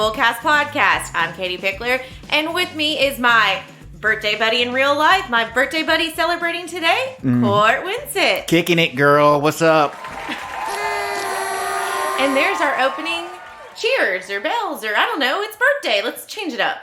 BullCast podcast. I'm Katie Pickler, and with me is my birthday buddy in real life, my birthday buddy celebrating today, Court Winsett. Kicking it, girl. What's up? And there's our opening cheers or bells or I don't know. It's birthday. Let's change it up.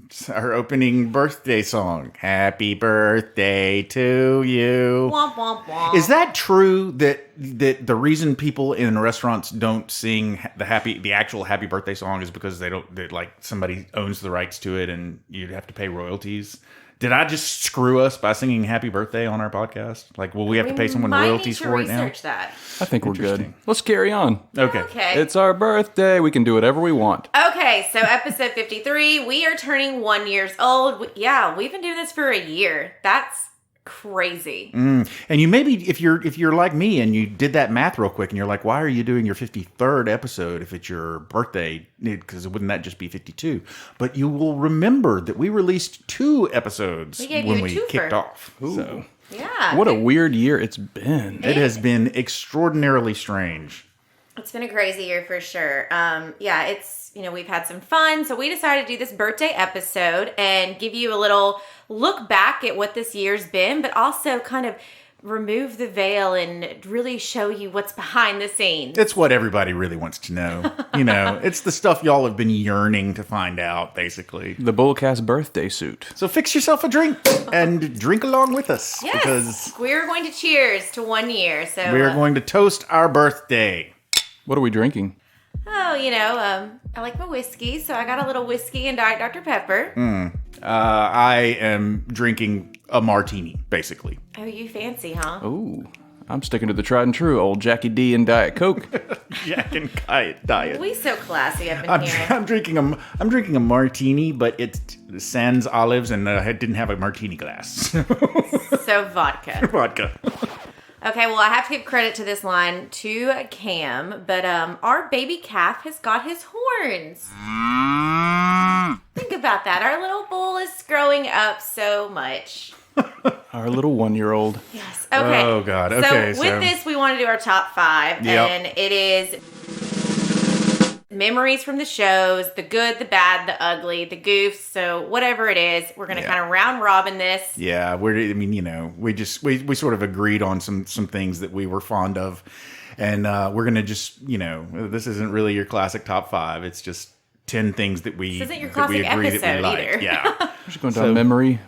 It's our opening birthday song. Happy birthday to you. Womp, womp, womp. Is that true that the reason people in restaurants don't sing the actual happy birthday song is because they like somebody owns the rights to it and you'd have to pay royalties? Did I just screw us by singing happy birthday on our podcast? Like, will we have to pay someone royalties for it now? Research that. I think we're good. Let's carry on. Okay. It's our birthday. We can do whatever we want. Okay, so episode 53, we are turning 1 year old. Yeah, we've been doing this for a year. That's crazy. And you maybe, if you're like me and you did that math real quick and you're like, why are you doing your 53rd episode if it's your birthday? Because wouldn't that just be 52? But you will remember that we released 2 episodes when we kicked off. Ooh. So Yeah. What a weird year it's been. it has been extraordinarily strange. It's been a crazy year for sure. It's, we've had some fun. So we decided to do this birthday episode and give you a little look back at what this year's been, but also kind of remove the veil and really show you what's behind the scenes. It's what everybody really wants to know. It's the stuff y'all have been yearning to find out, basically. The BullCast birthday suit. So fix yourself a drink and drink along with us. Yes, Because we're going to cheers to 1 year. So we are going to toast our birthday. What are we drinking? I like my whiskey, so I got a little whiskey and Diet Dr. Pepper. I am drinking a martini, basically. Oh, you fancy, huh? Ooh, I'm sticking to the tried and true old Jackie D and Diet Coke. Jack and Diet. We so classy up in here. I'm drinking a martini, but it's sans olives, and I didn't have a martini glass. So vodka. Vodka. Okay, well, I have to give credit to this line to Cam, but our baby calf has got his horns. Think about that. Our little bull is growing up so much. Our little 1-year-old. Yes. Okay. Oh, God. Okay, So with this, we want to do our top 5, and it is memories from the shows, the good, the bad, the ugly, the goofs. So whatever it is, we're going to kind of round robin this. Yeah, we sort of agreed on some things that we were fond of, and we're gonna just this isn't really your classic top 5. It's just 10 things that we This isn't your classic agree episode that we like. either. Yeah, We're just going down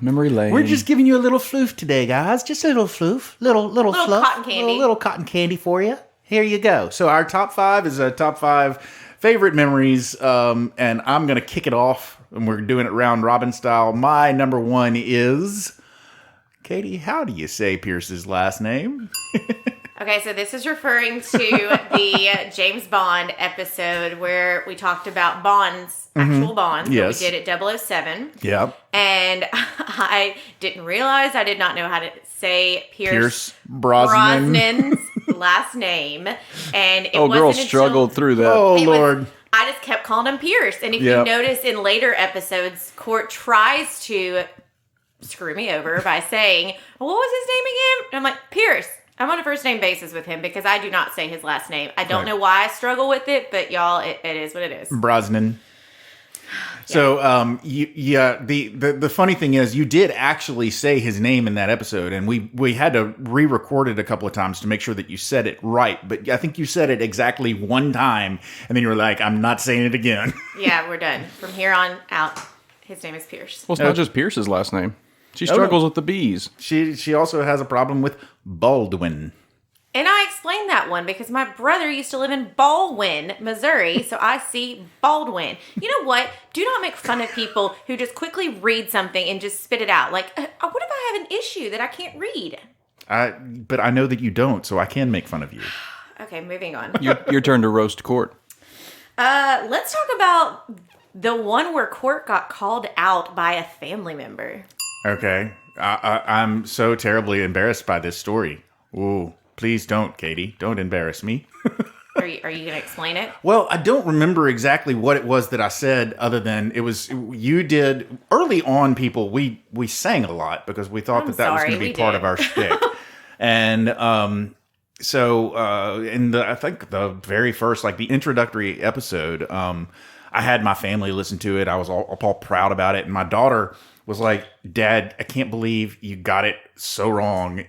memory lane. we're just giving you a little floof today, guys. Just a little floof, little fluff, cotton candy. little cotton candy for you. Here you go. So our top 5 is a top 5 favorite memories, and I'm gonna kick it off, and we're doing it round robin style. My number 1 is Katie. How do you say Pierce's last name? Okay, so this is referring to the James Bond episode where we talked about Bond's actual Bonds. Yes. We did at 007. Yep. And I didn't realize, I did not know how to say Pierce Brosnan. Brosnan's last name. And it Oh, wasn't girl until struggled through that. Oh, it was- Lord. I just kept calling him Pierce. And if Yep. you notice in later episodes, Court tries to screw me over by saying, what was his name again? And I'm like, Pierce. I'm on a first name basis with him because I do not say his last name. I don't know why I struggle with it, but y'all, it is what it is. Brosnan. So, the funny thing is, you did actually say his name in that episode, and we had to re-record it a couple of times to make sure that you said it right. But I think you said it exactly one time, and then you were like, "I'm not saying it again." Yeah, we're done. From here on out, his name is Pierce. Well, it's not just Pierce's last name. She struggles with the B's. She also has a problem with Baldwin. And I explained that one because my brother used to live in Baldwin, Missouri, so I see Baldwin. You know what? Do not make fun of people who just quickly read something and just spit it out. Like, what if I have an issue that I can't read? But I know that you don't, so I can make fun of you. Okay, moving on. Your turn to roast Court. Let's talk about the one where Court got called out by a family member. Okay. I'm so terribly embarrassed by this story. Ooh, please don't, Katie. Don't embarrass me. Are you going to explain it? Well, I don't remember exactly what it was that I said, other than you did early on. People, we sang a lot because we thought that was going to be part of our shtick. And so in I think the very first, like the introductory episode, I had my family listen to it. I was all proud about it. And my daughter was like, Dad, I can't believe you got it so wrong.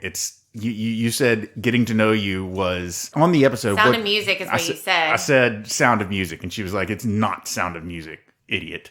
You said Getting to Know You was on the episode. Sound of Music is what you said. I said Sound of Music. And she was like, it's not Sound of Music, idiot.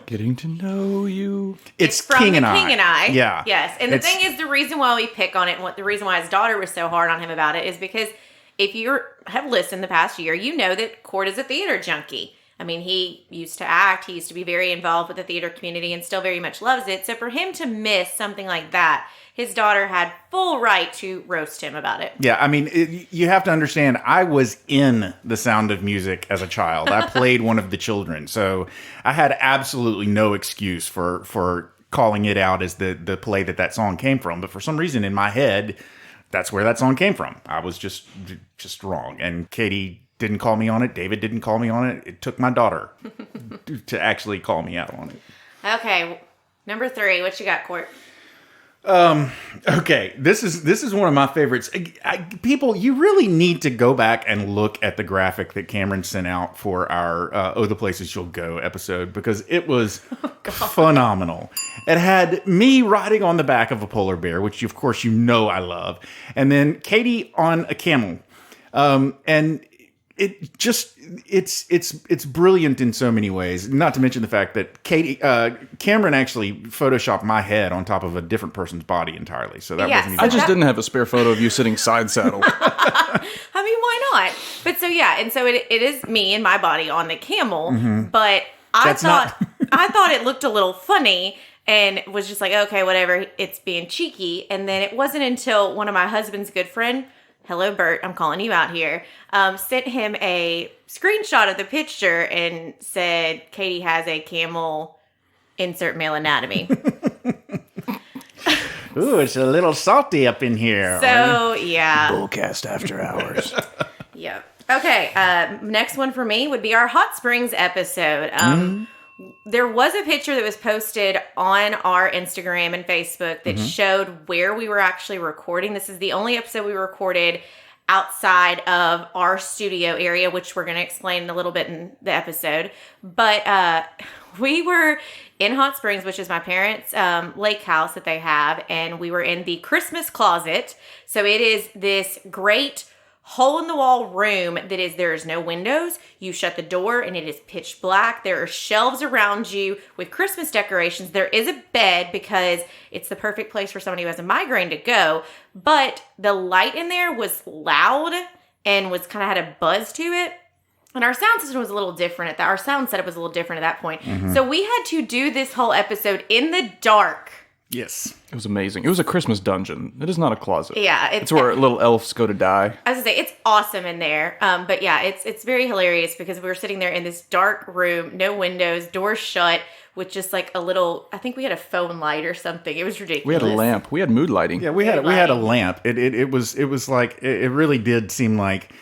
Getting to Know You. It's from King the and King and I. Yeah. Yes. And the thing is, the reason why we pick on it and the reason why his daughter was so hard on him about it is because if you have listened the past year, you know that Court is a theater junkie. I mean, he used to act. He used to be very involved with the theater community and still very much loves it. So for him to miss something like that, his daughter had full right to roast him about it. Yeah, I mean, you have to understand, I was in The Sound of Music as a child. I played one of the children. So I had absolutely no excuse for calling it out as the play that song came from. But for some reason in my head, that's where that song came from. I was just wrong. And Katie didn't call me on it. David didn't call me on it. It took my daughter to actually call me out on it. Okay, number 3. What you got, Court? Okay, this is one of my favorites. People, you really need to go back and look at the graphic that Cameron sent out for our Oh, the Places You'll Go episode, because it was phenomenal. It had me riding on the back of a polar bear, which of course you know I love, and then Katie on a camel. And it just it's brilliant in so many ways. Not to mention the fact that Cameron actually photoshopped my head on top of a different person's body entirely. So that wasn't even I just didn't have a spare photo of you sitting side saddle. I mean, why not? But so yeah, and so it is me and my body on the camel. But I thought it looked a little funny. And was just like, okay, whatever, it's being cheeky. And then it wasn't until one of my husband's good friend, hello, Bert, I'm calling you out here, sent him a screenshot of the picture and said, Katie has a camel, insert male anatomy. Ooh, it's a little salty up in here. So, yeah. BullCast After Hours. Yep. Okay, next one for me would be our Hot Springs episode. There was a picture that was posted on our Instagram and Facebook that showed where we were actually recording. This is the only episode we recorded outside of our studio area, which we're going to explain a little bit in the episode. But we were in Hot Springs, which is my parents' lake house that they have, and we were in the Christmas closet. So it is this great hole-in-the-wall room there is no windows. You shut the door and it is pitch black. There are shelves around you with Christmas decorations. There is a bed because it's the perfect place for somebody who has a migraine to go. But the light in there was loud and was kind of had a buzz to it. And our sound system was a little different our sound setup was a little different at that point. So we had to do this whole episode in the dark. Yes. It was amazing. It was a Christmas dungeon. It is not a closet. Yeah. It's where little elves go to die. I was gonna say, it's awesome in there. But yeah, it's very hilarious because we were sitting there in this dark room, no windows, doors shut, with just like a little, I think we had a phone light or something. It was ridiculous. We had a lamp. We had mood lighting. Yeah, we had a lamp. It was like, it really did seem like,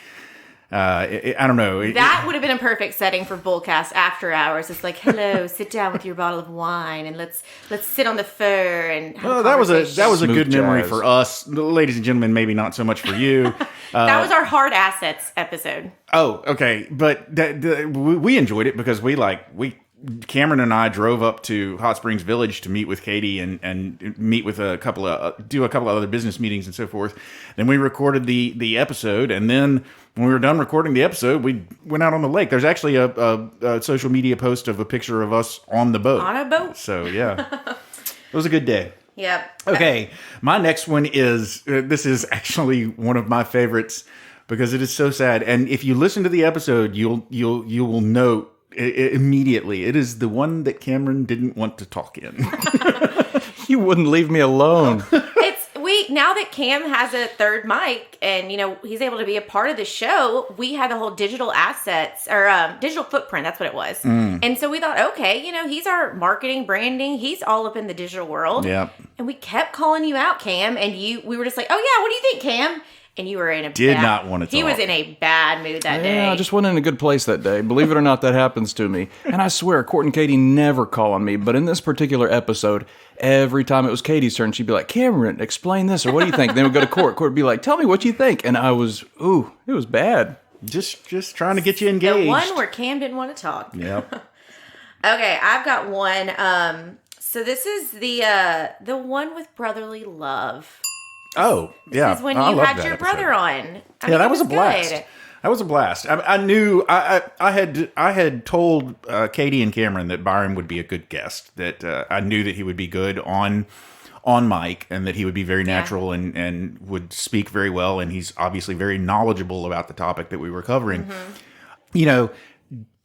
I don't know. That would have been a perfect setting for BullCast After Hours. It's like, hello, sit down with your bottle of wine and let's sit on the fur and have that was a Smooth good memory jazz. for us, ladies and gentlemen. Maybe not so much for you. That was our hard assets episode. Oh, okay, but we enjoyed it because Cameron and I drove up to Hot Springs Village to meet with Katie and meet with a couple of other business meetings and so forth. Then we recorded the episode, and then when we were done recording the episode, we went out on the lake. There's actually a social media post of a picture of us on the boat. On a boat. So yeah, it was a good day. Yep. Okay, my next one is this is actually one of my favorites because it is so sad. And if you listen to the episode, you will note immediately it is the one that Cameron didn't want to talk in. You wouldn't leave me alone. Now that Cam has a third mic and, he's able to be a part of the show, we had the whole digital assets or digital footprint. That's what it was. And so we thought, okay, he's our marketing, branding. He's all up in the digital world. Yeah. And we kept calling you out, Cam. And we were just like, oh, yeah, what do you think, Cam? And you were in not want to talk. He was in a bad mood that day. Yeah, I just wasn't in a good place that day. Believe it or not, that happens to me. And I swear, Court and Katie never call on me. But in this particular episode, every time it was Katie's turn, she'd be like, Cameron, explain this, or what do you think? Then we'd go to Court. Court would be like, tell me what you think. And it was bad. Just trying to get you engaged. The one where Cam didn't want to talk. Yep. Okay, I've got one. So this is the one with brotherly love. Oh, yeah. This is when I you loved had that your episode. brother on. I mean, That it was a blast. good. That was a blast. I knew I had told Katie and Cameron that Byron would be a good guest. That I knew that he would be good on mic, and that he would be very natural and would speak very well. And he's obviously very knowledgeable about the topic that we were covering. Mm-hmm. You know,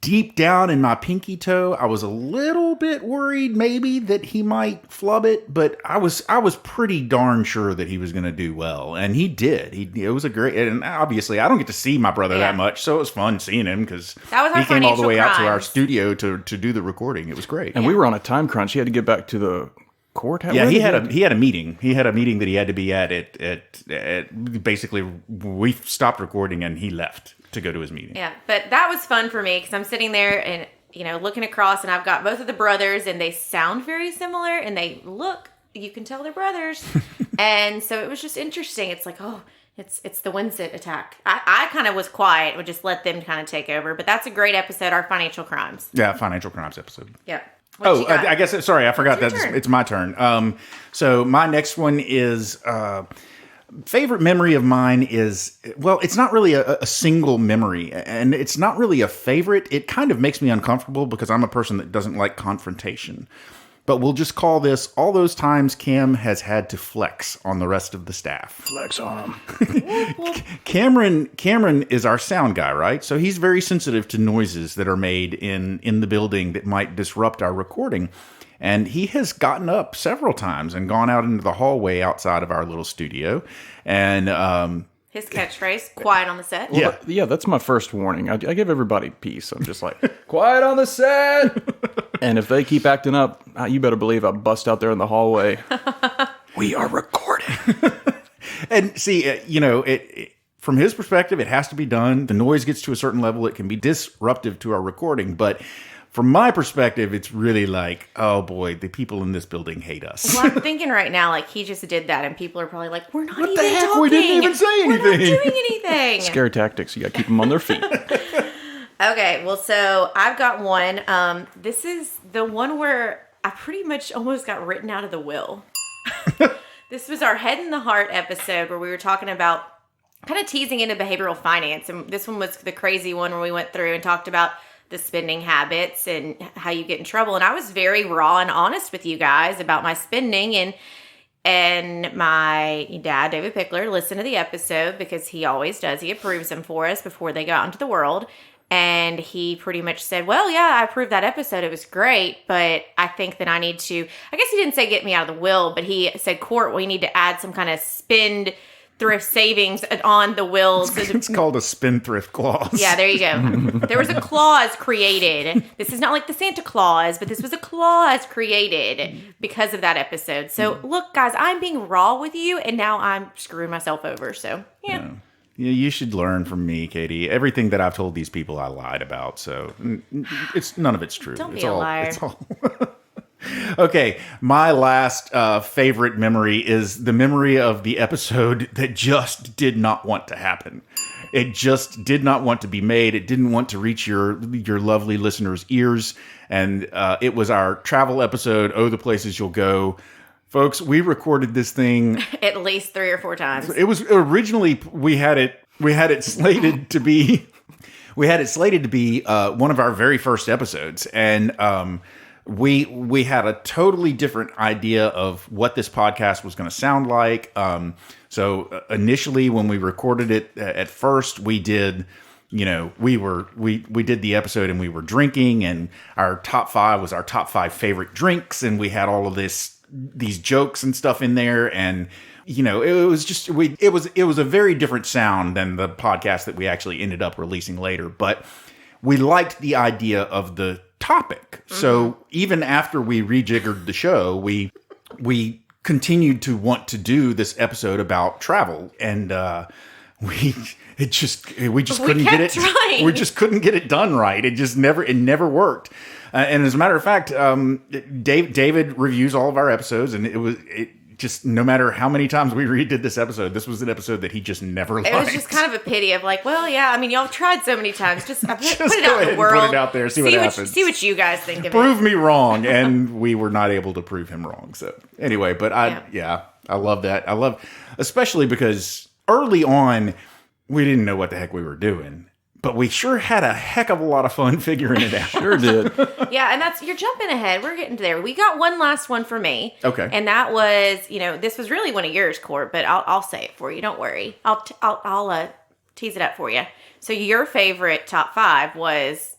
deep down in my pinky toe, I was a little bit worried maybe that he might flub it, but I was pretty darn sure that he was going to do well, and he did. It was a great, and obviously I don't get to see my brother that much, so it was fun seeing him because he came all the way out to our studio to do the recording. It was great, And we were on a time crunch. He had to get back to the courthouse. Yeah, he had a meeting. He had a meeting that he had to be at basically we stopped recording and he left to go to his meeting. Yeah, but that was fun for me because I'm sitting there and, looking across, and I've got both of the brothers, and they sound very similar, and you can tell they're brothers. And so it was just interesting. It's like, oh, it's the Winsett attack. I kind of was quiet, would just let them kind of take over. But that's a great episode, our financial crimes. Yeah, financial crimes episode. Yeah. I guess, sorry, I forgot that turn? it's my turn. So my next one is, favorite memory of mine is, well, it's not really a single memory, and it's not really a favorite. It kind of makes me uncomfortable because I'm a person that doesn't like confrontation. But we'll just call this all those times Cam has had to flex on the rest of the staff. Flex on him. Cameron is our sound guy, right? So he's very sensitive to noises that are made in the building that might disrupt our recording. And he has gotten up several times and gone out into the hallway outside of our little studio. And his catchphrase, quiet on the set. Well, yeah, that's my first warning. I give everybody peace. I'm just like, quiet on the set. And if they keep acting up, you better believe I bust out there in the hallway. We are recording. And see, from his perspective, it has to be done. The noise gets to a certain level. It can be disruptive to our recording. But from my perspective, it's really like, oh boy, the people in this building hate us. Well, I'm thinking right now, like, he just did that, and people are probably like, we're not What even the heck? talking. We didn't even say anything. We're not doing anything. Scare tactics. You got to keep them on their feet. Okay, well, so I've got one. This is the one where I pretty much almost got written out of the will. This was our Head in the Heart episode where we were talking about kind of teasing into behavioral finance. And this one was the crazy one where we went through and talked about the spending habits and how you get in trouble. And I was very raw and honest with you guys about my spending. And my dad, David Pickler, listened to the episode because he always does. He approves them for us before they go out into the world. And he pretty much said, well, yeah, I approved that episode. It was great. But I think that I need to, I guess he didn't say get me out of the will, but he said, Court, we need to add some kind of thrift savings on the will. It's called a spendthrift clause. Yeah, there you go. There was a clause created. This is not like the Santa Claus, but this was a clause created because of that episode. So look, guys, I'm being raw with you, and now I'm screwing myself over. So, yeah. Yeah, you should learn from me, Katie. Everything that I've told these people, I lied about. So it's none of it's true. Don't be a liar. It's all. Okay, my last favorite memory is the memory of the episode that just did not want to happen. It just did not want to be made. It didn't want to reach your lovely listeners' ears. And it was our travel episode, Oh, the Places You'll Go. Folks, we recorded this thing At least 3 or 4 times. It was originally we had it slated to be one of our very first episodes, and we had a totally different idea of what this podcast was going to sound like. So initially, when we recorded it at first, we did. We did the episode and we were drinking, and our top 5 was our top 5 favorite drinks, and we had all of these jokes and stuff in there, and it was just it was a very different sound than the podcast that we actually ended up releasing later, but we liked the idea of the topic. Mm-hmm. So even after we rejiggered the show, we continued to want to do this episode about travel, and we just couldn't get it. Trying. We just couldn't get it done right. It never worked. And as a matter of fact, David reviews all of our episodes, and just no matter how many times we redid this episode, this was an episode that he just never liked. It was just kind of a pity of like, well, yeah, I mean, y'all have tried so many times. Just put it go out in ahead the and world. put it out there, see what happens. See what you guys think of it. Prove me wrong, and we were not able to prove him wrong. So anyway, but I love that. I love, especially because early on we didn't know what the heck we were doing, but we sure had a heck of a lot of fun figuring it out. Sure did. Yeah, and you're jumping ahead. We're getting to there. We got one last one for me. Okay, and that was, this was really one of yours, Court, but I'll say it for you. Don't worry. I'll tease it up for you. So your favorite top 5 was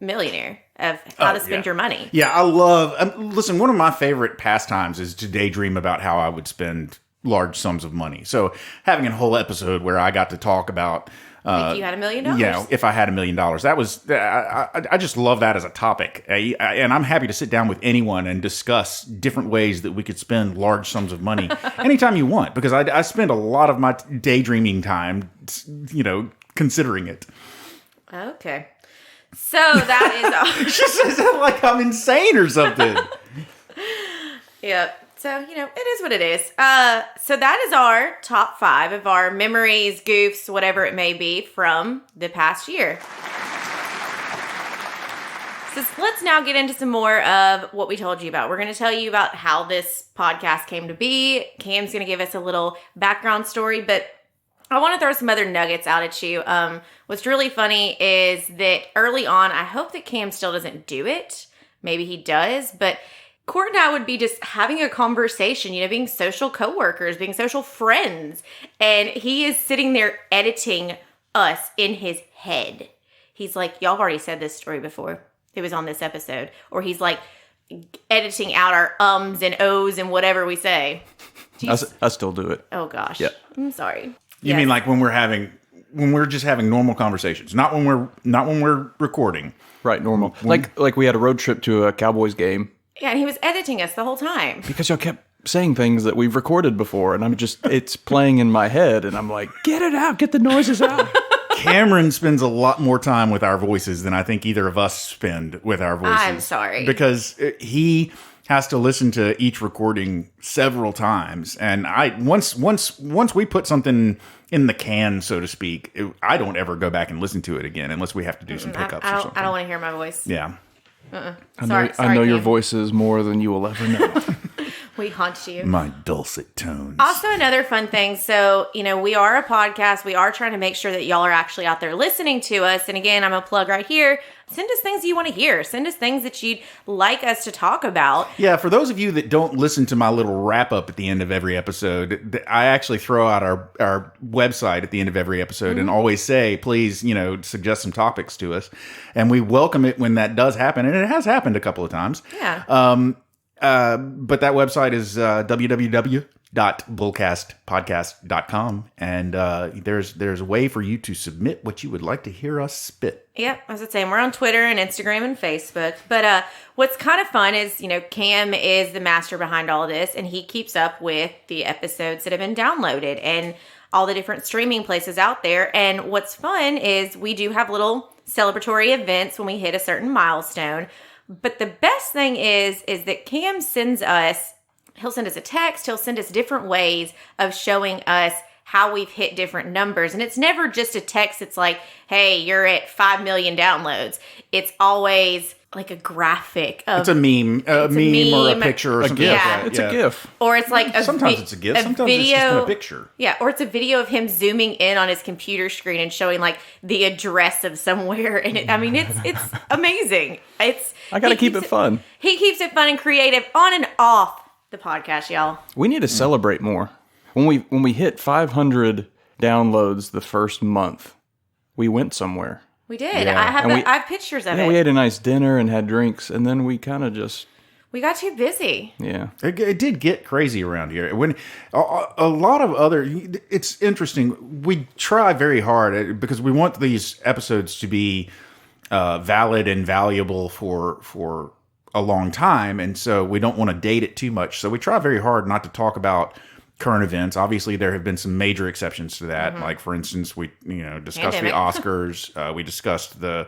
Millionaire, of how to spend your money. Yeah, I love. Listen, one of my favorite pastimes is to daydream about how I would spend large sums of money. So having a whole episode where I got to talk about. Like you had $1 million. Yeah, if I had $1 million, that was. I just love that as a topic, and I'm happy to sit down with anyone and discuss different ways that we could spend large sums of money anytime you want, because I spend a lot of my daydreaming time, considering it. Okay. So that is She says it like I'm insane or something. Yep. So, it is what it is. So that is our top 5 of our memories, goofs, whatever it may be from the past year. So let's now get into some more of what we told you about. We're going to tell you about how this podcast came to be. Cam's going to give us a little background story, but I want to throw some other nuggets out at you. What's really funny is that early on, I hope that Cam still doesn't do it. Maybe he does, but Court and I would be just having a conversation, being social coworkers, being social friends. And he is sitting there editing us in his head. He's like, y'all have already said this story before. It was on this episode. Or he's like editing out our ums and ohs and whatever we say. I still do it. Oh, gosh. Yeah. I'm sorry. You mean like when we're just having normal conversations, not when we're recording. Right, normal. Like we had a road trip to a Cowboys game. Yeah, and he was editing us the whole time. Because y'all kept saying things that we've recorded before, and it's playing in my head, and I'm like, get it out, get the noises out. Cameron spends a lot more time with our voices than I think either of us spend with our voices. I'm sorry. Because he has to listen to each recording several times, and once we put something in the can, so to speak, I don't ever go back and listen to it again unless we have to do some pickups or something. I don't want to hear my voice. Yeah. I know your voices more than you will ever know. We haunt you. My dulcet tones. Also, another fun thing. So, we are a podcast. We are trying to make sure that y'all are actually out there listening to us. And again, I'm a plug right here. Send us things you want to hear. Send us things that you'd like us to talk about. Yeah, for those of you that don't listen to my little wrap up at the end of every episode, I actually throw out our website at the end of every episode and always say, please, suggest some topics to us. And we welcome it when that does happen. And it has happened a couple of times. Yeah. But that website is www.BullCast-podcast.com, and there's a way for you to submit what you would like to hear us spit. Yep, as I was saying, we're on Twitter and Instagram and Facebook. But what's kind of fun is, Cam is the master behind all of this, and he keeps up with the episodes that have been downloaded and all the different streaming places out there. And what's fun is we do have little celebratory events when we hit a certain milestone. But the best thing is that Cam he'll send us a text, he'll send us different ways of showing us how we've hit different numbers. And it's never just a text that's like, hey, you're at 5 million downloads. It's always like a graphic of... It's a meme. Or a picture or something like that. It's a GIF. Or it's like sometimes it's a GIF. Sometimes it's just a picture. Yeah, or it's a video of him zooming in on his computer screen and showing like the address of somewhere. And it's amazing. I got to keep it fun. He keeps it fun and creative on and off the podcast, y'all. We need to celebrate more. When we hit 500 downloads the first month, we went somewhere. We did. Yeah. I have pictures of it. We ate a nice dinner and had drinks, and then we kind of just... We got too busy. Yeah. It did get crazy around here. When a lot of other... It's interesting. We try very hard because we want these episodes to be valid and valuable for a long time, and so we don't want to date it too much. So we try very hard not to talk about current events. Obviously, there have been some major exceptions to that. Like, for instance, we discussed the Oscars. We discussed the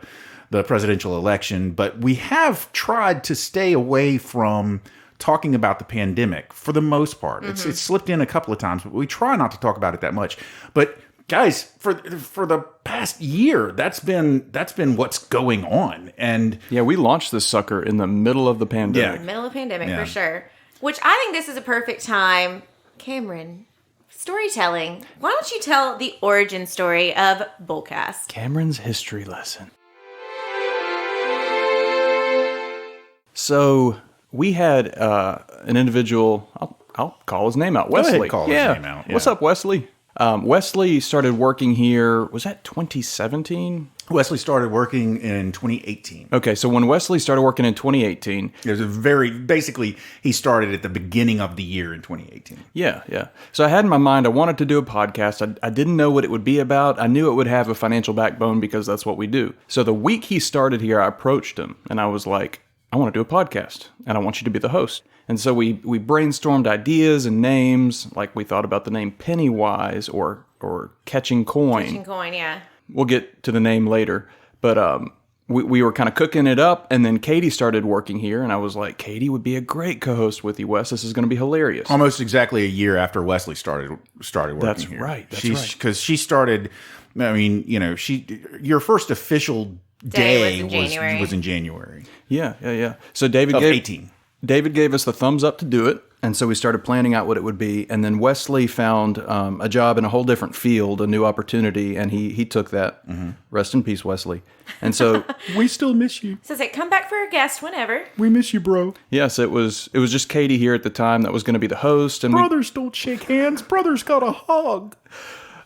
presidential election. But we have tried to stay away from talking about the pandemic for the most part. It's slipped in a couple of times, but we try not to talk about it that much. But guys, for the past year, that's been what's going on. And Yeah, we launched this sucker in the middle of the pandemic. Middle of the pandemic, for sure. Which I think this is a perfect time. Cameron, storytelling. Why don't you tell the origin story of BullCast? Cameron's history lesson. So we had an individual, I'll call his name out, Go ahead, Wesley. call his name out, What's yeah. up, Wesley? Wesley started working here, was that 2017? Wesley started working in 2018. Okay, so when Wesley started working in 2018... Basically, he started at the beginning of the year in 2018. Yeah. So I had in my mind, I wanted to do a podcast. I didn't know what it would be about. I knew it would have a financial backbone because that's what we do. So the week he started here, I approached him and I was like, I want to do a podcast and I want you to be the host. And so we brainstormed ideas and names, like we thought about the name Pennywise or Catching Coin. Catching Coin, yeah. We'll get to the name later. But we were kind of cooking it up, and then Katie started working here, and I was like, Katie would be a great co-host with you, Wes. This is going to be hilarious. Almost exactly a year after Wesley started working That's here. right. Because she started, I mean, your first official day was in January. Yeah. So David Of gave 18. David gave us the thumbs up to do it, and so we started planning out what it would be. And then Wesley found a job in a whole different field, a new opportunity, and he took that. Mm-hmm. Rest in peace, Wesley. And so We still miss you. So say, come back for a guest whenever. We miss you, bro. yes, it was just Katie here at the time that was going to be the host, and Brothers don't shake hands. Brothers got a hug.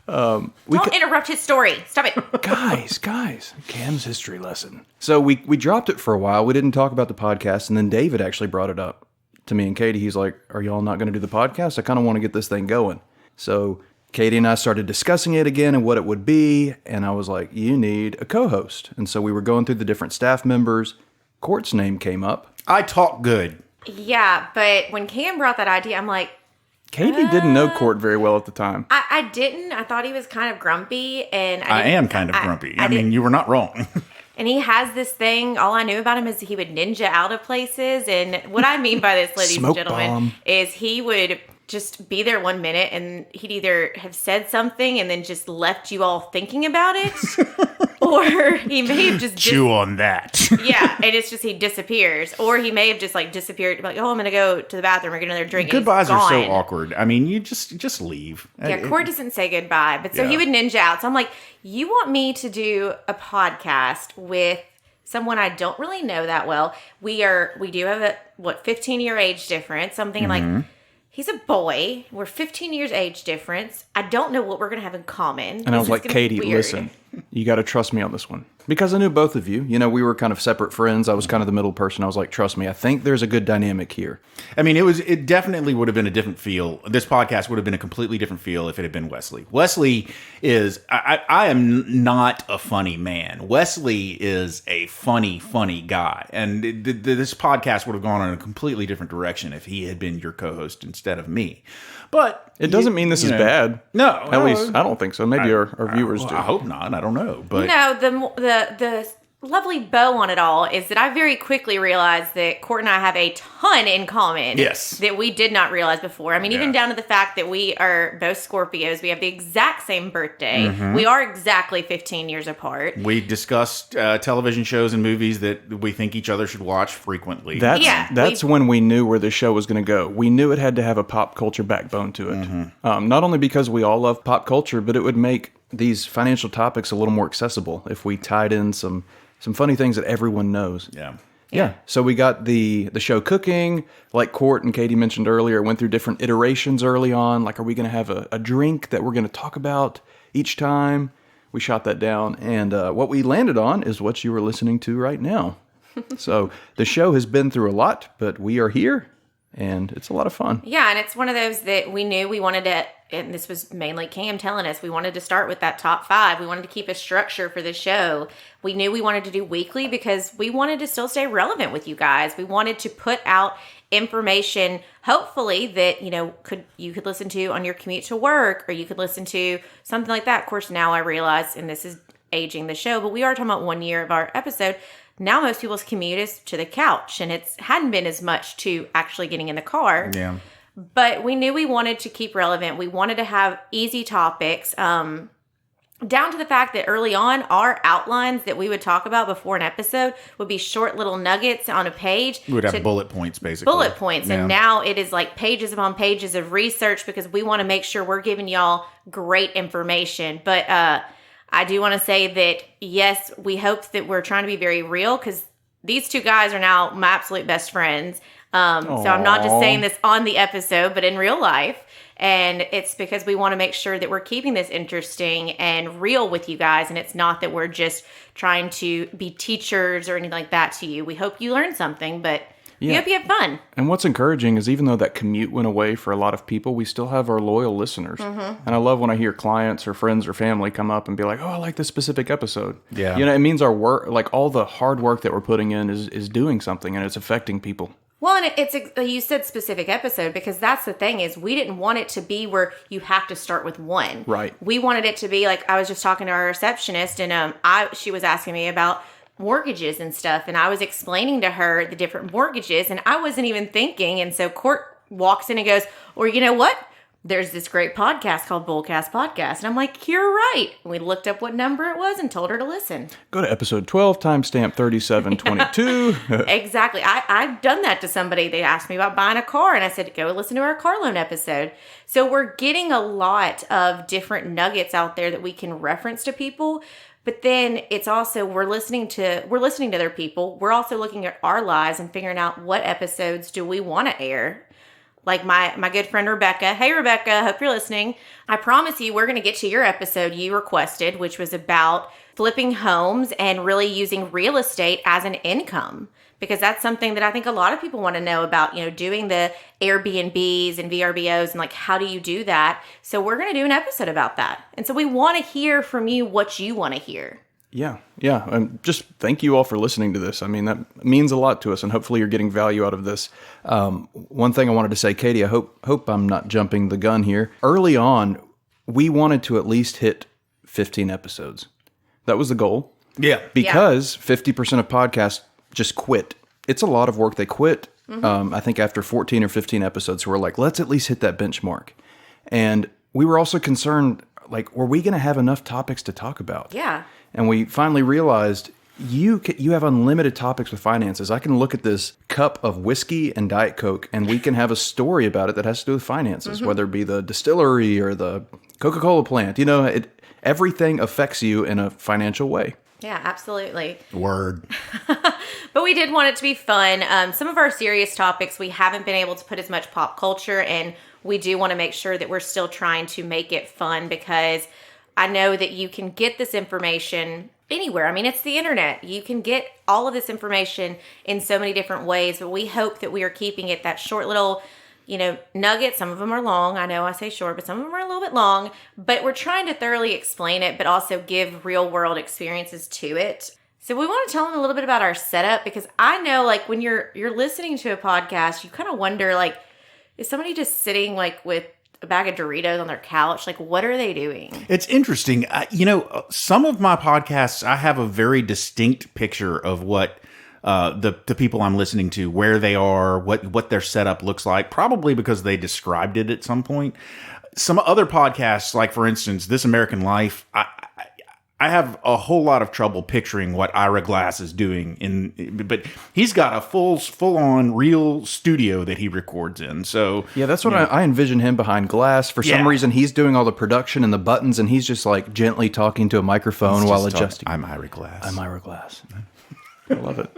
Don't interrupt his story. Stop it. guys, Cam's history lesson. So we dropped it for a while. We didn't talk about the podcast, and then David actually brought it up to me and Katie. He's like, "Are y'all not going to do the podcast? I kind of want to get this thing going." So Katie and I started discussing it again and what it would be, and I was like, "You need a co-host." And so we were going through the different staff members. Court's name came up. I talk good. Yeah, but when Cam brought that idea, I'm like, Katie didn't know Court very well at the time. I didn't. I thought he was kind of grumpy, and I am kind of grumpy. I mean, you were not wrong. And he has this thing. All I knew about him is he would ninja out of places. And what I mean by this, ladies Smoke and gentlemen, bomb. is he would just be there 1 minute and he'd either have said something and then just left you all thinking about it, or he may have just Chew on that. yeah, and it's just he disappears, or he may have just like disappeared, like, oh, I'm gonna go to the bathroom or get another drink. Goodbyes and he's are so gone. awkward. I mean, you just leave. Yeah, Court doesn't say goodbye, but so he Yeah. would ninja out. So I'm like, you want me to do a podcast with someone I don't really know that well? We do have a 15-year age difference. So I'm thinking like, he's a boy. We're 15 years age difference. I don't know what we're gonna have in common. And I was like, Katie, listen, you got to trust me on this one. Because I knew both of you. You know, we were kind of separate friends. I was kind of the middle person. I was like, trust me, I think there's a good dynamic here. I mean, it definitely would have been a different feel. This podcast would have been a completely different feel if it had been Wesley. Wesley is, I am not a funny man. Wesley is a funny guy. And this podcast would have gone in a completely different direction if he had been your co-host instead of me. But It doesn't mean this is bad. No. At least, I don't think so. Maybe our viewers do. I hope not. I don't know. But No, the lovely bow on it all is that I very quickly realized that Court and I have a ton in common. Yes. That we did not realize before. I mean, even down to the fact that we are both Scorpios. We have the exact same birthday. Mm-hmm. We are exactly 15 years apart. we discussed television shows and movies that we think each other should watch frequently. That's when we knew where the show was going to go. We knew it had to have a pop culture backbone to it. Not only because we all love pop culture, but it would make these financial topics a little more accessible if we tied in some funny things that everyone knows. Yeah. So we got the show cooking, like Court and Katie mentioned earlier, went through different iterations early on. Like, are we going to have a drink that we're going to talk about each time? We shot that down. And what we landed on is what you were listening to right now. So the show has been through a lot, but we are here. And it's a lot of fun. Yeah, and it's one of those that we knew we wanted to, and this was mainly Cam telling us, we wanted to start with that top 5. We wanted to keep a structure for the show. We knew we wanted to do weekly because we wanted to still stay relevant with you guys. We wanted to put out information, hopefully, that, you could listen to on your commute to work, or you could listen to something like that. Of course, now I realize, and this is aging the show, but we are talking about 1 year of our episode. now most people's commute is to the couch, and it hadn't been as much to actually getting in the car. Yeah. But we knew we wanted to keep relevant. We wanted to have easy topics, down to the fact that early on, our outlines that we would talk about before an episode would be short little nuggets on a page. We would have bullet points, basically. Bullet points. And now it is like pages upon pages of research because we want to make sure we're giving y'all great information. But I do want to say that, yes, we hope that we're trying to be very real because these two guys are now my absolute best friends. So I'm not just saying this on the episode, but in real life. And it's because we want to make sure that we're keeping this interesting and real with you guys. And it's not that we're just trying to be teachers or anything like that to you. We hope you learn something, but we hope you have fun. And what's encouraging is even though that commute went away for a lot of people, we still have our loyal listeners. And I love when I hear clients or friends or family come up and be like, oh, I like this specific episode. Yeah. You know, it means our work, like all the hard work that we're putting in is doing something and it's affecting people. Well, and it's you said specific episode because that's the thing is we didn't want it to be where you have to start with one. Right. We wanted it to be like I was just talking to our receptionist and she was asking me about mortgages and stuff and I was explaining to her the different mortgages and I wasn't even thinking and so Court walks in and goes, or you know what? There's this great podcast called Podcast-style. And I'm like, you're right. And we looked up what number it was and told her to listen. Go to episode 12, timestamp 3722. Exactly. I've done that to somebody. They asked me about buying a car, and I said, go listen to our car loan episode. So we're getting a lot of different nuggets out there that we can reference to people. But then it's also we're listening to other people. We're also looking at our lives and figuring out what episodes do we want to air. Like my good friend Rebecca. Hey, Rebecca, hope you're listening. I promise you we're going to get to your episode you requested, which was about flipping homes and really using real estate as an income. Because that's something that I think a lot of people want to know about, you know, doing the Airbnbs and VRBOs and like, how do you do that? So we're going to do an episode about that. And so we want to hear from you what you want to hear. Yeah. And just thank you all for listening to this. I mean, that means a lot to us, and hopefully you're getting value out of this. One thing I wanted to say, Katie, I hope I'm not jumping the gun here. Early on, we wanted to at least hit 15 episodes. That was the goal. Yeah. Because 50% of podcasts just quit. It's a lot of work. They quit, I think, after 14 or 15 episodes. So we're like, let's at least hit that benchmark. And we were also concerned, like, were we going to have enough topics to talk about? Yeah. And we finally realized you have unlimited topics with finances. I can look at this cup of whiskey and Diet Coke, and we can have a story about it that has to do with finances, whether it be the distillery or the Coca-Cola plant. You know, everything affects you in a financial way. Yeah, absolutely. Word. But we did want it to be fun. Some of our serious topics, we haven't been able to put as much pop culture, and we do want to make sure that we're still trying to make it fun because I know that you can get this information anywhere. I mean, it's the internet. You can get all of this information in so many different ways, but we hope that we are keeping it that short little, you know, nugget. Some of them are long. I know I say short, but some of them are a little bit long, but we're trying to thoroughly explain it, but also give real world experiences to it. So we want to tell them a little bit about our setup because I know like when you're listening to a podcast, you kind of wonder like, is somebody just sitting like with a bag of Doritos on their couch? Like, what are they doing? It's interesting. You know, some of my podcasts, I have a very distinct picture of what the people I'm listening to, where they are, what their setup looks like, probably because they described it at some point. Some other podcasts, like for instance, This American Life, I have a whole lot of trouble picturing what Ira Glass is doing but he's got a full on real studio that he records in. So yeah, that's what I envision him behind glass. For some reason, he's doing all the production and the buttons, and he's just like gently talking to a microphone while adjusting. I'm Ira Glass. I love it.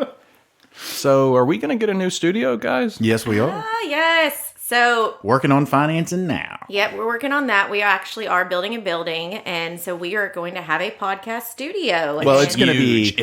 So, are we going to get a new studio, guys? Yes, we are. Yes. So working on financing now. Yep, we're working on that. We actually are building a building, and so we are going to have a podcast studio. Well, it's going to be huge.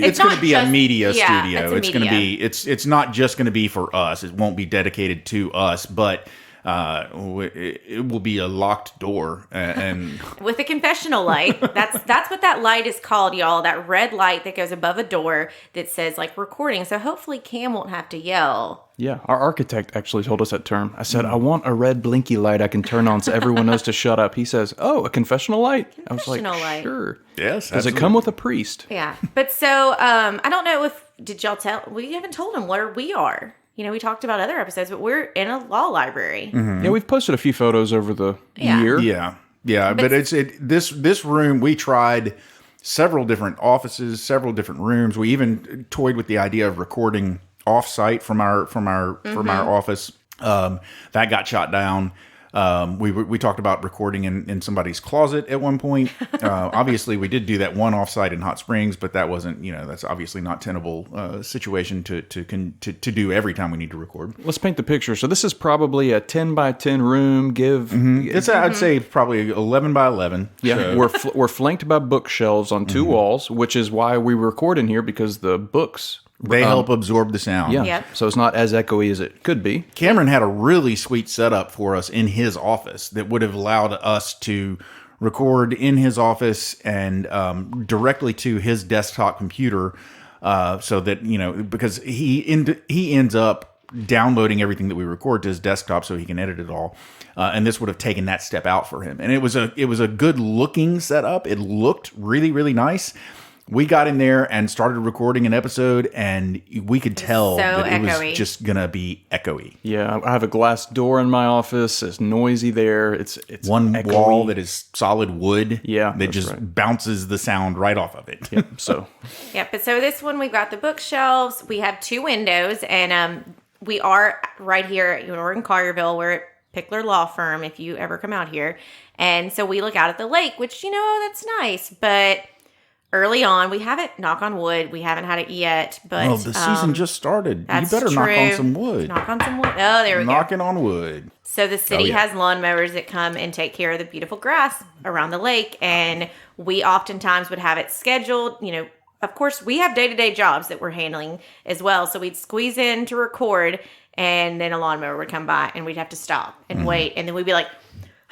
It's going to be a media studio. It's going to be it's not just going to be for us. It won't be dedicated to us, but it will be a locked door and with a confessional light. That's what that light is called, y'all. That red light that goes above a door that says like recording. So hopefully Cam won't have to yell. Yeah, our architect actually told us that term. I said, I want a red blinky light I can turn on so everyone knows to shut up. He says, oh, a confessional light? I was like, light. Sure. Yes. Does it come with a priest? Yeah. But so I don't know if did y'all tell? We haven't told them where we are. We talked about other episodes, but we're in a law library. Yeah, we've posted a few photos over the year. Yeah. But this room, we tried several different offices, several different rooms. We even toyed with the idea of recording off-site from our office. That got shot down. We talked about recording in somebody's closet at one point. Obviously, we did do that one offsite in Hot Springs, but that wasn't, that's obviously not tenable situation to do every time we need to record. Let's paint the picture. So this is probably a 10 by 10 room. I'd say probably 11 by 11. Yeah, so. We're flanked by bookshelves on two walls, which is why we record in here, because the books. They help absorb the sound. Yeah. Yep. So it's not as echoey as it could be. Cameron had a really sweet setup for us in his office that would have allowed us to record in his office and directly to his desktop computer, so that because he ends up downloading everything that we record to his desktop so he can edit it all. And this would have taken that step out for him. And it was a good looking setup. It looked really, really nice. We got in there and started recording an episode, and we could tell that it was just gonna be echoey. Yeah, I have a glass door in my office. It's noisy there. It's one echoey. wall that is solid wood. Yeah, that just bounces the sound right off of it. Yep. So. Yeah, but so this one we've got the bookshelves. We have 2 windows, and we are right here. We're in Collierville. We're at Pickler Law Firm. If you ever come out here, and so we look out at the lake, which that's nice, but. Early on, we haven't, knock on wood, we haven't had it yet, but... the season just started. You better true. knock on some wood. Knock on some wood. Oh, there we go. Knocking on wood. So the city has lawnmowers that come and take care of the beautiful grass around the lake, and we oftentimes would have it scheduled. Of course, we have day-to-day jobs that we're handling as well, so we'd squeeze in to record, and then a lawnmower would come by, and we'd have to stop and wait, and then we'd be like,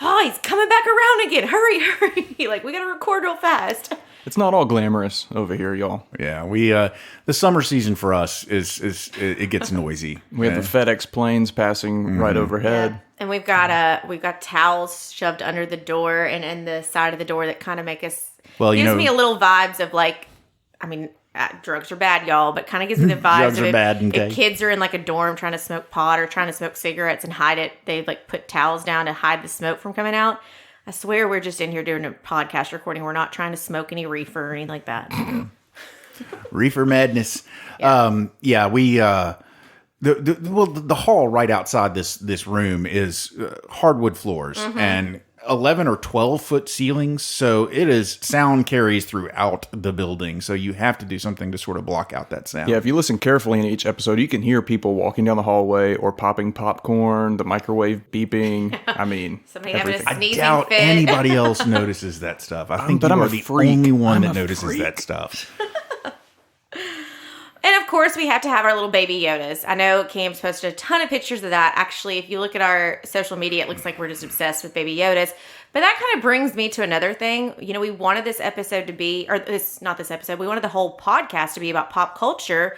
oh, he's coming back around again. Hurry. Like, we got to record real fast. It's not all glamorous over here, y'all. Yeah, we the summer season for us is it gets noisy. We have the FedEx planes passing right overhead. Yeah. And we've got towels shoved under the door and the side of the door that kind of make us gives me a little vibes of like, drugs are bad, y'all, but kind of gives me the vibes of if kids are in like a dorm trying to smoke pot or trying to smoke cigarettes and hide it, they like put towels down to hide the smoke from coming out. I swear we're just in here doing a podcast recording. We're not trying to smoke any reefer or anything like that. Reefer madness. Yeah. We the hall right outside this room is hardwood floors and 11 or 12 foot ceilings. So sound carries throughout the building. So you have to do something to sort of block out that sound. Yeah, if you listen carefully in each episode, you can hear people walking down the hallway or popping popcorn, the microwave beeping. Somebody having a sneezing I doubt fit. anybody else notices that stuff. I think I'm the only one that notices that stuff. And of course, we have to have our little baby Yodas. I know Cam's posted a ton of pictures of that. Actually, if you look at our social media, it looks like we're just obsessed with baby Yodas. But that kind of brings me to another thing. We wanted this episode to be, not this episode, we wanted the whole podcast to be about pop culture.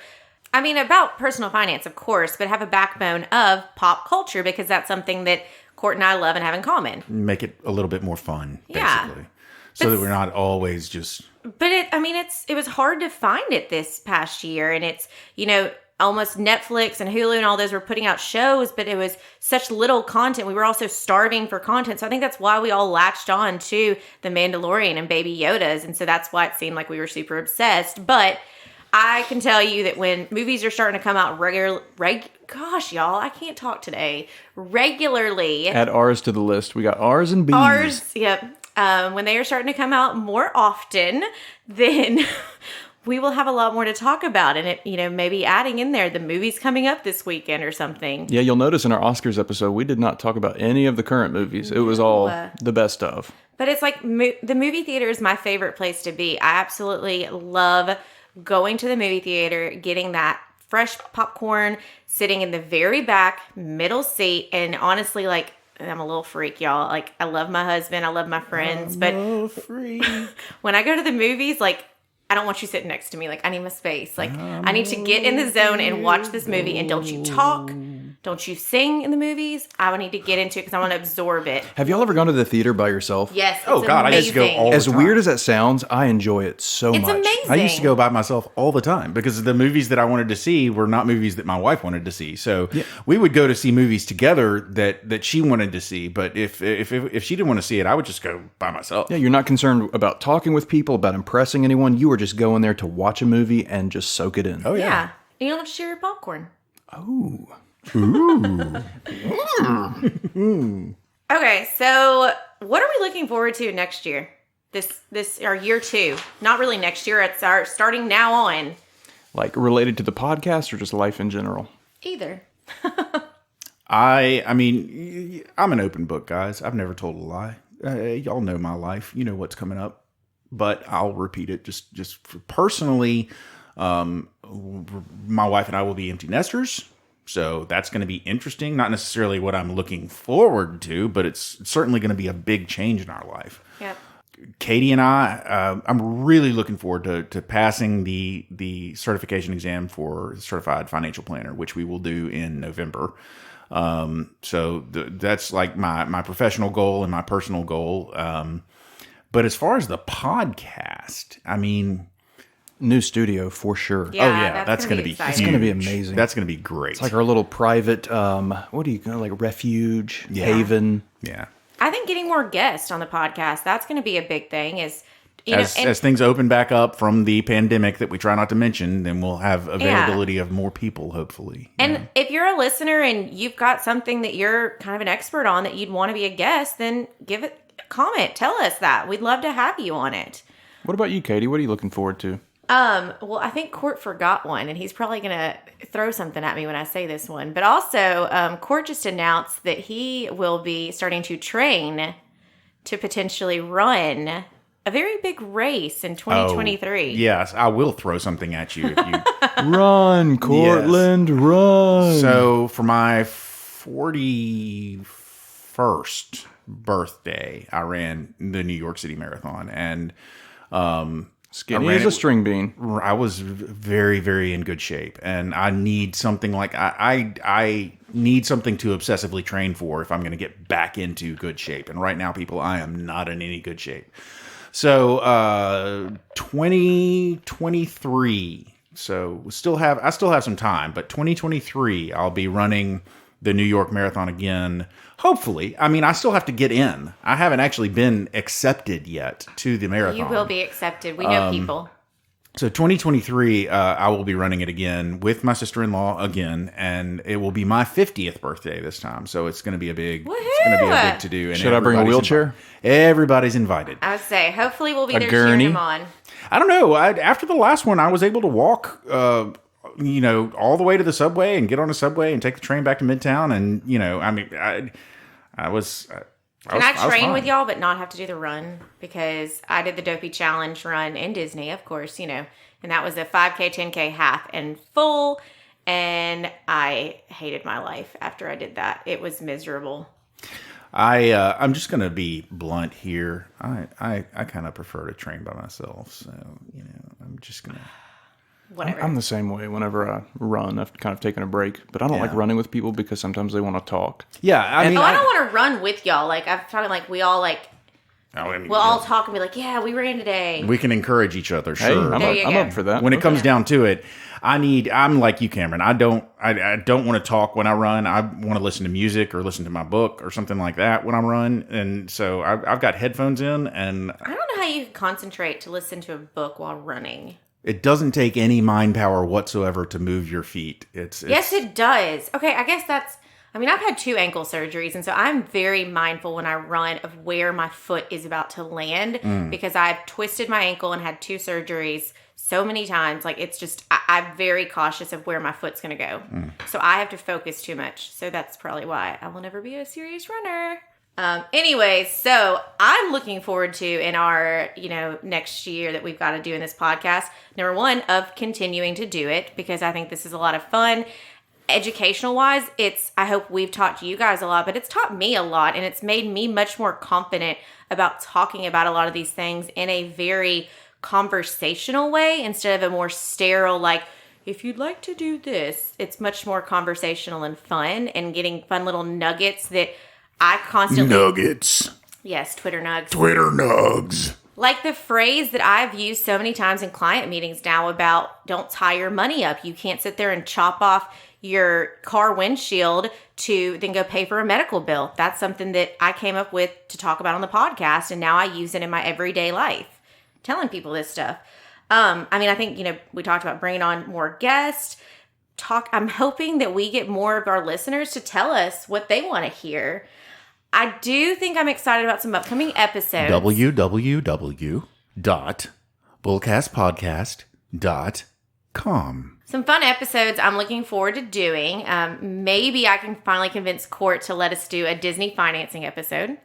About personal finance, of course, but have a backbone of pop culture because that's something that Court and I love and have in common. Make it a little bit more fun, basically. Yeah. So that we're not always just... But it was hard to find it this past year, and it's, almost Netflix and Hulu and all those were putting out shows, but it was such little content. We were also starving for content. So I think that's why we all latched on to The Mandalorian and Baby Yodas. And so that's why it seemed like we were super obsessed. But I can tell you that when movies are starting to come out gosh, y'all, I can't talk today. Regularly. Add R's to the list. We got R's and B's. R's, yep. When they are starting to come out more often, then we will have a lot more to talk about. And it, maybe adding in there the movies coming up this weekend or something. Yeah, you'll notice in our Oscars episode, we did not talk about any of the current movies. It was all the best of. But it's like the movie theater is my favorite place to be. I absolutely love going to the movie theater, getting that fresh popcorn, sitting in the very back middle seat. And honestly, like, I'm a little freak, y'all. Like, I love my husband. I love my friends. But when I go to the movies, like, I don't want you sitting next to me. Like, I need my space. Like, I need to get in the zone and watch this movie. And don't you talk. don't you sing in the movies? I would need to get into it because I want to absorb it. Have y'all ever gone to the theater by yourself? Yes, it's Oh, God, I used to go amazing. all the As time. weird as that sounds, I enjoy it so It's much. amazing. I used to go by myself all the time because the movies that I wanted to see were not movies that my wife wanted to see. So we would go to see movies together that she wanted to see. But if she didn't want to see it, I would just go by myself. Yeah, you're not concerned about talking with people, about impressing anyone. You are just going there to watch a movie and just soak it in. Oh, Yeah. yeah. And you don't have to share your popcorn. Oh. Okay, so what are we looking forward to next year? This our year 2. Not really next year. It's our starting now on. Like related to the podcast or just life in general? Either. I mean, I'm an open book, guys. I've never told a lie. Y'all know my life. You know what's coming up. But I'll repeat it. Just personally, my wife and I will be empty nesters. So that's going to be interesting. Not necessarily what I'm looking forward to, but it's certainly going to be a big change in our life. Yep. Katie and I'm really looking forward to passing the certification exam for certified financial planner, which we will do in November. So that's like my professional goal and my personal goal. But as far as the podcast, I mean, New studio for sure. Yeah, that's going to be exciting. It's going to be amazing. That's going to be great. It's like our little private, what do you call like refuge, haven. Yeah. I think getting more guests on the podcast, that's going to be a big thing. Is As things open back up from the pandemic that we try not to mention, then we'll have availability of more people, hopefully. And if you're a listener and you've got something that you're kind of an expert on that you'd want to be a guest, then give it a comment. Tell us that. We'd love to have you on it. What about you, Katie? What are you looking forward to? Well, I think Court forgot one, and he's probably going to throw something at me when I say this one. But also, Court just announced that he will be starting to train to potentially run a very big race in 2023. Yes, I will throw something at you if you. Run, Cortland, run. So for my 41st birthday, I ran the New York City Marathon, and Skinny as a string bean. I was very, very in good shape, and I need something like I need something to obsessively train for if I'm going to get back into good shape. And right now, people, I am not in any good shape. So 2023. So I still have some time, but 2023, I'll be running the New York Marathon again. Hopefully. I mean, I still have to get in. I haven't actually been accepted yet to the marathon. You will be accepted. We know people. So 2023, I will be running it again with my sister-in-law again, and it will be my 50th birthday this time. So it's going to be a big, to do. And Should I bring a wheelchair? Everybody's invited. I would say, hopefully we'll be A there cheering gurney? him on. I don't know. After the last one, I was able to walk, all the way to the subway and get on a subway and take the train back to Midtown. And, I was Can I train fine. with y'all but not have to do the run? Because I did the Dopey Challenge run in Disney, of course, and that was a 5K, 10K, half, and full. And I hated my life after I did that. It was miserable. I'm just gonna be blunt here. I kind of prefer to train by myself, so I'm just gonna. Whatever. I'm the same way whenever I run. I've kind of taken a break, but I don't like running with people because sometimes they want to talk. Yeah, I mean, I don't want to run with y'all. Like, I'm talking like we all we'll all talk and be like, yeah, we ran today. we can encourage each other. Hey, Sure, I'm There you go. up for that. when it comes down to it, I'm like you, Cameron. I don't want to talk when I run. I want to listen to music or listen to my book or something like that when I run. And so I've got headphones in, and I don't know how you can concentrate to listen to a book while running. it doesn't take any mind power whatsoever to move your feet. It's Yes, it does. Okay, I guess I've had 2 ankle surgeries, and so I'm very mindful when I run of where my foot is about to land because I've twisted my ankle and had 2 surgeries so many times. Like, it's just, I'm very cautious of where my foot's going to go. So I have to focus too much. So that's probably why I will never be a serious runner. Anyways, so I'm looking forward to in our, next year that we've got to do in this podcast, number 1, of continuing to do it because I think this is a lot of fun. Educational wise, I hope we've taught you guys a lot, but it's taught me a lot and it's made me much more confident about talking about a lot of these things in a very conversational way instead of a more sterile, like, if you'd like to do this, it's much more conversational and fun and getting fun little nuggets that I constantly... Nuggets. Yes, Twitter nugs. Twitter nugs. Like the phrase that I've used so many times in client meetings now about don't tie your money up. You can't sit there and chop off your car windshield to then go pay for a medical bill. That's something that I came up with to talk about on the podcast, and now I use it in my everyday life, telling people this stuff. I think, we talked about bringing on more guests. I'm hoping that we get more of our listeners to tell us what they want to hear. I do think I'm excited about some upcoming episodes. www.bullcastpodcast.com. Some fun episodes I'm looking forward to doing. Maybe I can finally convince Court to let us do a Disney financing episode.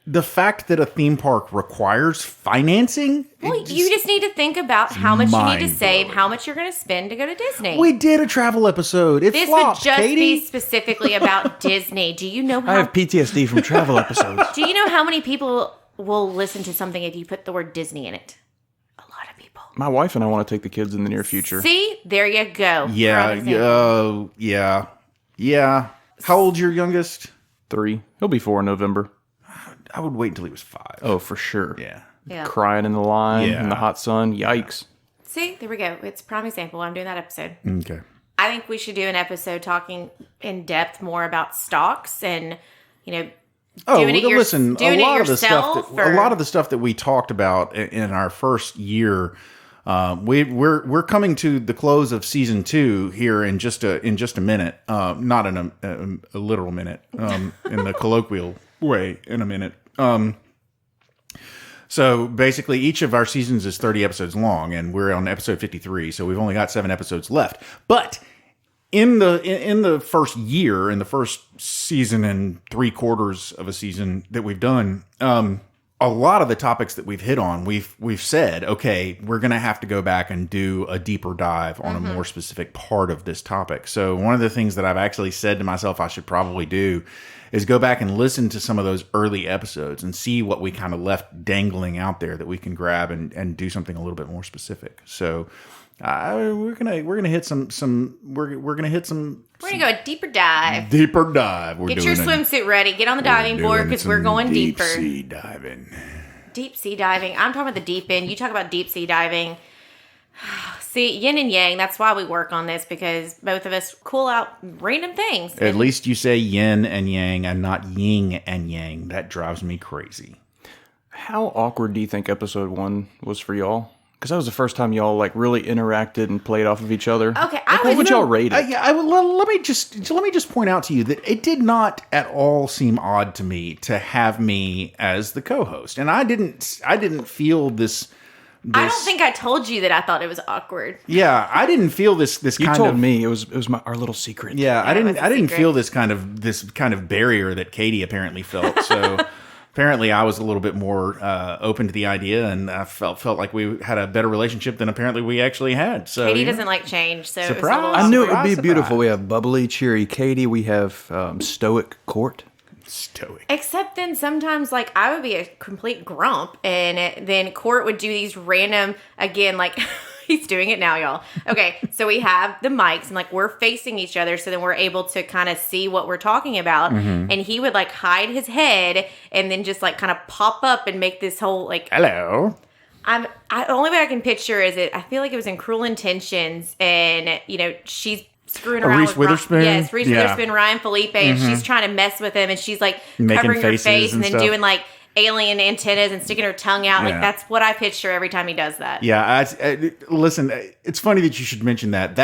The fact that a theme park requires financing? Well, you just need to think about how much you need to save, how much you're going to spend to go to Disney. We did a travel episode. It this flopped, would just Katie. be specifically about Disney. Do you know how... I have PTSD from travel episodes. Do you know how many people will listen to something if you put the word Disney in it? A lot of people. My wife and I want to take the kids in the near future. See? There you go. Yeah. How old's your youngest? 3. He'll be 4 in November. I would wait until he was 5. Oh, for sure. Yeah. Crying in the line Yeah. in the hot sun. Yikes. See? There we go. It's a prime example. I'm doing that episode. Okay. I think we should do an episode talking in depth more about stocks and, doing it listen, doing a lot it of the stuff yourself. a lot of the stuff that we talked about in our first year, we're coming to the close of season 2 here in just a minute, not in a literal minute, in the colloquial way, in a minute. So basically, each of our seasons is 30 episodes long, and we're on episode 53. So we've only got 7 episodes left, but. In the first year, in the first season and 3/4 of a season that we've done, a lot of the topics that we've hit on, we've said, okay, we're going to have to go back and do a deeper dive on a more specific part of this topic. So one of the things that I've actually said to myself I should probably do is go back and listen to some of those early episodes and see what we kind of left dangling out there that we can grab and do something a little bit more specific. So. We're gonna hit some. We're gonna go a deeper dive. Deeper dive. Get your swimsuit ready. Get on the diving board because we're going deeper. Deep sea diving. Deep sea diving. I'm talking about the deep end. You talk about deep sea diving. See, yin and yang. That's why we work on this, because both of us cool out random things. At least you say yin and yang and not yin and yang. That drives me crazy. How awkward do you think episode 1 was for y'all? Because that was the first time y'all really interacted and played off of each other. Okay, what would y'all rate it? Let me just point out to you that it did not at all seem odd to me to have me as the co-host, and I didn't feel this. I don't think I told you that I thought it was awkward. Yeah, I didn't feel this you kind of. You told me it was our little secret. Yeah, I didn't secret. feel this kind of barrier that Katie apparently felt. So. Apparently, I was a little bit more open to the idea, and I felt like we had a better relationship than apparently we actually had. So Katie doesn't like change, so Surprise. it was a little I knew it awkward. would be beautiful. We have bubbly, cheery Katie. We have stoic Court. Stoic. Except then sometimes, I would be a complete grump, and then Court would do these random, again, he's doing it now, y'all. Okay, so we have the mics, and we're facing each other, so then we're able to kind of see what we're talking about. Mm-hmm. And he would hide his head, and then just kind of pop up and make this whole Hello. the only way I can picture is I feel like it was in Cruel Intentions, and she's screwing around Reese with Witherspoon? Yes, Reese Yeah. Witherspoon, Ryan Felipe, and she's trying to mess with him, and she's Making covering her faces face and and then stuff. doing alien antennas and sticking her tongue out. Yeah. That's what I picture every time he does that. Yeah, listen, it's funny that you should mention that.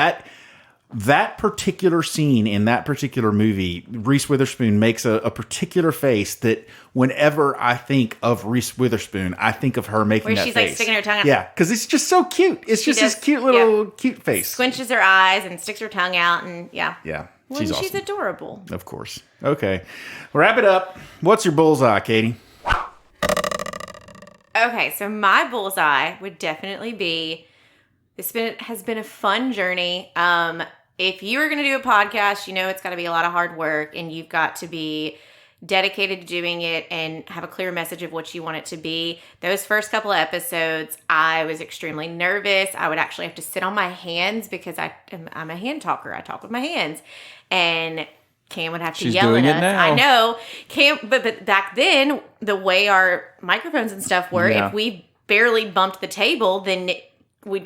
That particular scene in that particular movie, Reese Witherspoon makes a particular face that whenever I think of Reese Witherspoon, I think of her making Where that she's face. sticking her tongue out. Yeah, because it's just so cute. It's just this cute little cute face. Squinches her eyes and sticks her tongue out, and Yeah, well, she's she's awesome. adorable. Of course. Okay, wrap it up. What's your bullseye, Katie? Okay, so my bullseye would definitely be has been a fun journey. If you are going to do a podcast, it's got to be a lot of hard work, and you've got to be dedicated to doing it and have a clear message of what you want it to be. Those first couple of episodes, I was extremely nervous. I would actually have to sit on my hands because I'm a hand talker. I talk with my hands. And Cam would have to yell doing at it us. now. I know. Cam, but back then, the way our microphones and stuff were, Yeah. if we barely bumped the table, then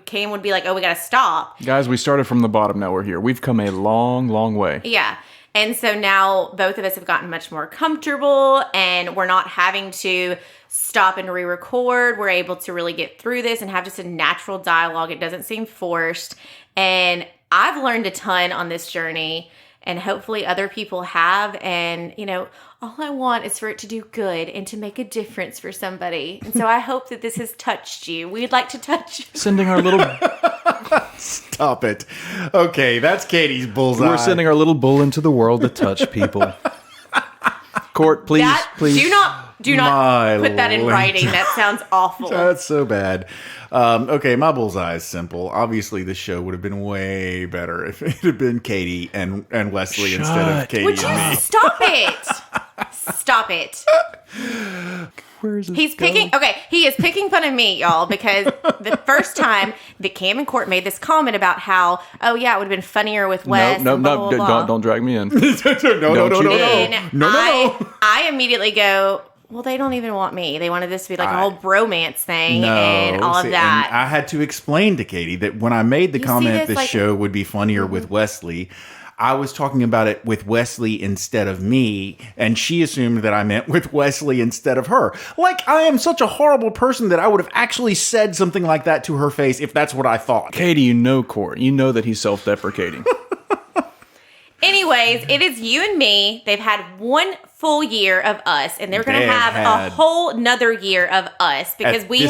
Cam would be like, oh, we got to stop. Guys, we started from the bottom. Now we're here. We've come a long, long way. Yeah. And so now both of us have gotten much more comfortable and we're not having to stop and re-record. We're able to really get through this and have just a natural dialogue. It doesn't seem forced. And I've learned a ton on this journey, and hopefully other people have. And, you know, all I want is for it to do good and to make a difference for somebody. And so I hope that this has touched you. We'd like to touch you. Sending our little... Stop it. Okay, that's Katie's bullseye. We're sending our little bull into the world to touch people. Court, please, please. Do not put that in writing. That sounds awful. That's so bad. Okay, my bullseye is simple. Obviously, the show would have been way better if it had been Katie and Wesley instead of Katie Would and you me. stop it? Stop it. Where is this He's picking. Okay, he is picking fun of me, y'all, because the first time that Cam and Court made this comment about how, oh yeah, it would have been funnier with Wes. No, and blah, blah, blah. don't drag me in. No. And I immediately go, well, they don't even want me. They wanted this to be like a whole bromance thing and all of that. And I had to explain to Katie that when I made the comment this show would be funnier with Wesley, I was talking about it with Wesley instead of me, and she assumed that I meant with Wesley instead of her. Like, I am such a horrible person that I would have actually said something like that to her face if that's what I thought. Katie, you know Court. You know that he's self-deprecating. Anyways, it is you and me. They've had one full year of us, and they're going to have a whole nother year of us because we've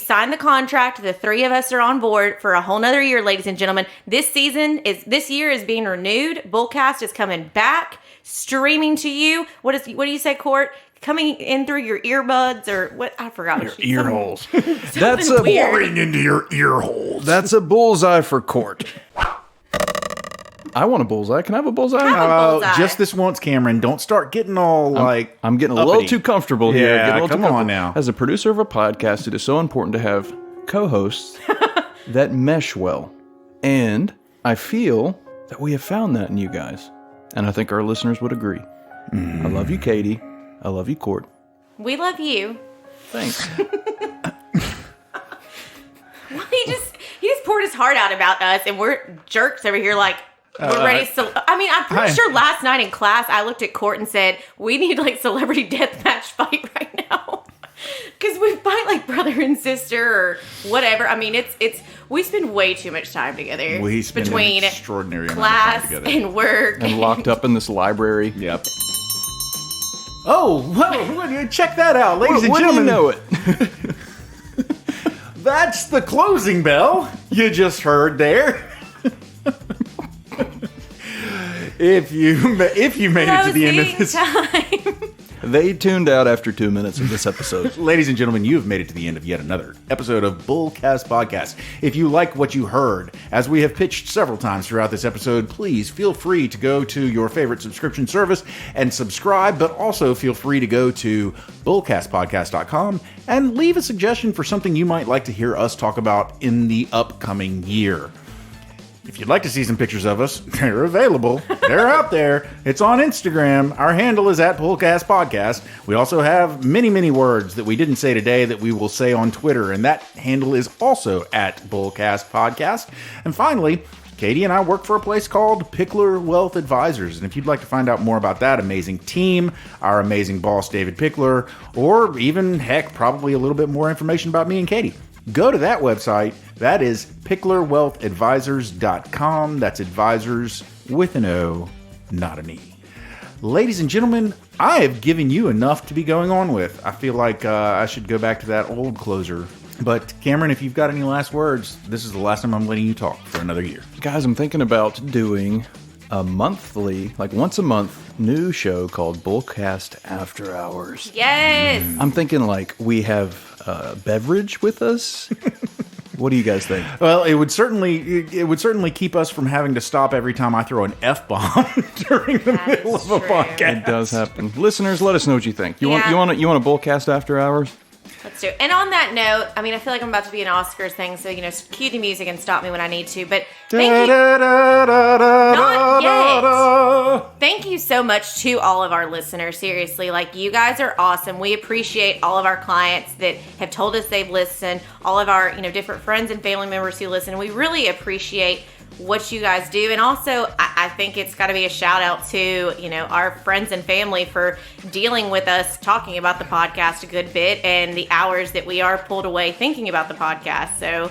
signed the contract. The three of us are on board for a whole nother year, ladies and gentlemen. This year is being renewed. Bullcast is coming back, streaming to you. What do you say, Court? Coming in through your earbuds or what? I forgot. Your ear holes. That's a pouring into your ear holes. That's a bullseye for Court. I want a bullseye. Can I have a bullseye? Just this once, Cameron. Don't start getting all I'm getting a little too comfortable here. Yeah, come on now. As a producer of a podcast, it is so important to have co-hosts that mesh well. And I feel that we have found that in you guys. And I think our listeners would agree. I love you, Katie. I love you, Court. We love you. Thanks. Well, he just poured his heart out about us, and we're jerks over here like, we're ready. I'm pretty sure last night in class, I looked at Court and said, we need like celebrity deathmatch fight right now. Because we fight like brother and sister or whatever. I mean, we spend way too much time together. We spend between an extraordinary class amount of time together. and work. And locked up in this library. Yep. Oh, whoa, check that out, ladies and gentlemen. You know it. That's the closing bell you just heard there. If you made it to the end of this time. They tuned out after 2 minutes of this episode. Ladies and gentlemen, you have made it to the end of yet another episode of BullCast Podcast. If you like what you heard, as we have pitched several times throughout this episode, please feel free to go to your favorite subscription service and subscribe, but also feel free to go to BullCastPodcast.com and leave a suggestion for something you might like to hear us talk about in the upcoming year. If you'd like to see some pictures of us, they're available. They're out there. It's on Instagram. Our handle is @BullCastPodcast. We also have many, many words that we didn't say today that we will say on Twitter, and that handle is also @BullCastPodcast. And finally, Katie and I work for a place called Pickler Wealth Advisors. And if you'd like to find out more about that amazing team, our amazing boss, David Pickler, or even, heck, probably a little bit more information about me and Katie, go to that website. That is picklerwealthadvisors.com. That's advisors with an O, not an E. Ladies and gentlemen, I have given you enough to be going on with. I feel like I should go back to that old closer. But Cameron, if you've got any last words, this is the last time I'm letting you talk for another year. Guys, I'm thinking about doing a monthly, like once a month, new show called BullCast After Hours. Yes. I'm thinking like we have a beverage with us. What do you guys think? Well, it would certainly keep us from having to stop every time I throw an F-bomb during the middle of a podcast. It does happen. Listeners, let us know what you think. You want a Bullcast after hours? Let's do it. And on that note, I mean, I feel like I'm about to be an Oscars thing, so, cue the music and stop me when I need to. But thank you. Not yet. Thank you so much to all of our listeners. Seriously, you guys are awesome. We appreciate all of our clients that have told us they've listened, all of our, different friends and family members who listen. We really appreciate what you guys do. And also, I think it's got to be a shout out to, our friends and family for dealing with us talking about the podcast a good bit and the hours that we are pulled away thinking about the podcast. So,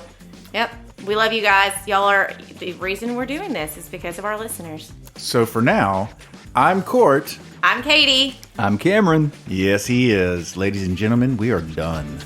yep, we love you guys. Y'all are the reason we're doing this is because of our listeners. So for now, I'm Court. I'm Katie. I'm Cameron. Yes, he is. Ladies and gentlemen, we are done.